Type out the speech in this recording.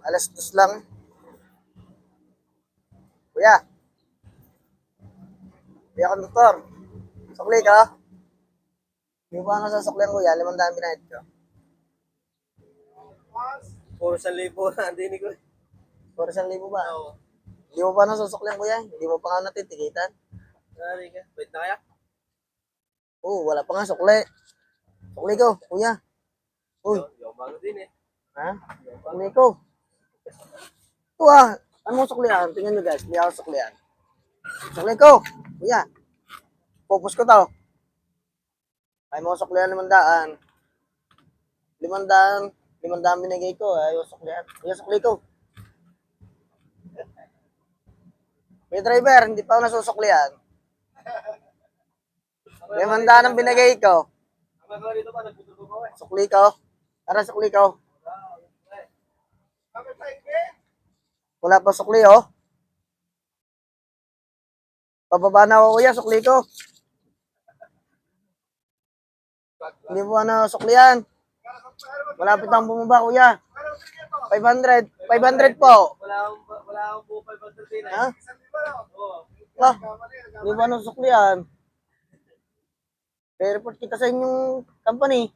Alas 2 lang. Kuya. Kuya Konduktor. Sukli ka? Hindi ba nasasuklihan kuya? 500 binayad ko. Puro 1,000 na, hindi ko. Puro 1,000 ba? Oo. Hindi mo pa nasusuklihan kuya? Hindi mo pa nga natitikitan? Sorry ka. Wait na kaya? Oo, wala pa nga sukli. Sukli ko, kuya. Uy. Yung bago din eh. Ha? Sukli ko. Ito ah. Ano mo suklihan? Tingnan nyo guys. Hindi ako suklihan. Sukli ko. Kuya. Pupus ko to. Ay mo suklihan 500. 500. 500 binigay ko. Ayaw suklihan. Kuya, sukli ko. May driver, hindi pa ako nasusuklihan. 500 ang binigay ko. Ang magawa dito ba? Nagputol ko eh. Sukli ko. Tara, sukli ko. Wala pa sukli, oh. Pababa na ako, kuya. Sukli ko. Hindi mo na suklihan. Malapit na bumaba, kuya. 500. 500 po. Wala akong buo 500 din eh. Ha? Oo. Ah, hindi ba na suklihan? Re-report kita sa inyong company.